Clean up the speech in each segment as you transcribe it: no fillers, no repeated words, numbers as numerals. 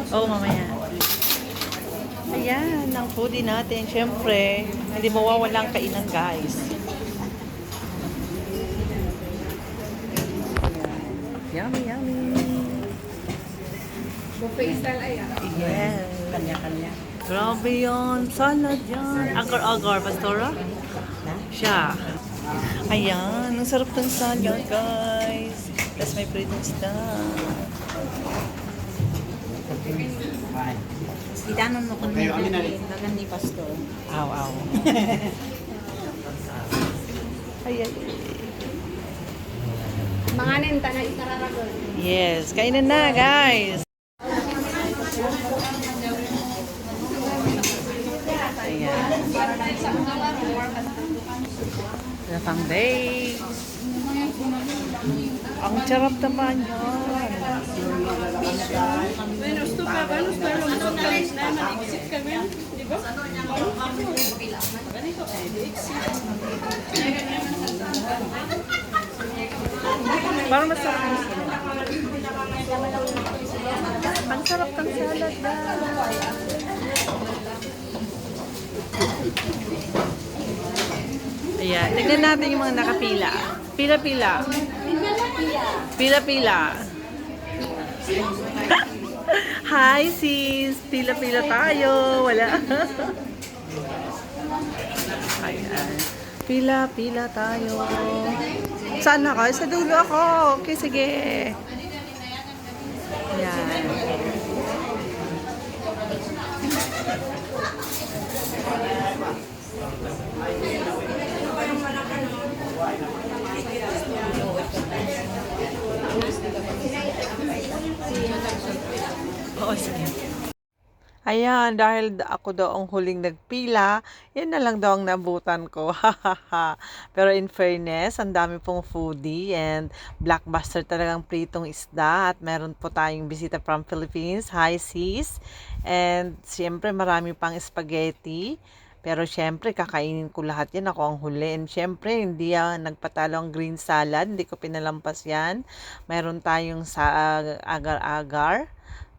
Oo, mamaya. Ayan, ang foodie natin. Siyempre, hindi mawawalang kainan, guys. Yummy, yummy. Buffet style ay Yes. Kanya-kanya. Grabe yun. Salad yan. Agar-agar, Pastora? Siya. Ayan. Ang sarap ng salad, guys. Tapos may pritong isda. Idanon mo kung nagan ni Pastor. Aw, aw. Ayan. Mga nenta na itararagon. Yes. Kainan na, guys. Ayan. Lapang days. Ang sarap naman yan. Menos to pa, menos to lang. Ano na rin na mag-exit kami, di ba? Parang masarap yung salad. Ang sarap ng salad na. Ayan, tignan natin yung mga nakapila. Pila-pila. Pila-pila. Hi sis! Pila-pila tayo. Wala. Ayan. Pila-pila tayo. Saan na ka? Sa dulo ako. Okay, sige. Ayan. Oo, sige. Ayan, dahil ako daw ang huling nagpila, yan na lang daw ang nabutan ko. Pero in fairness, ang dami pong foodie and blockbuster talagang pritong isda at meron po tayong bisita from Philippines. Hi sis! And siyempre marami pang spaghetti. Pero syempre, kakainin ko lahat yan. Ako ang huli. And syempre, hindi nagpatalo ang green salad. Hindi ko pinalampas yan. Meron tayong sa agar-agar.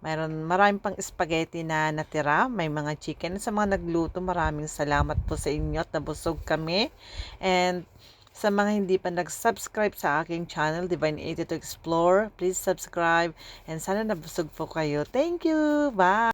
Maraming pang spaghetti na natira. May mga chicken. Sa mga nagluto, maraming salamat po sa inyo at nabusog kami. And sa mga hindi pa nag-subscribe sa aking channel, Divine 82 Explore, please subscribe. And sana nabusog po kayo. Thank you! Bye!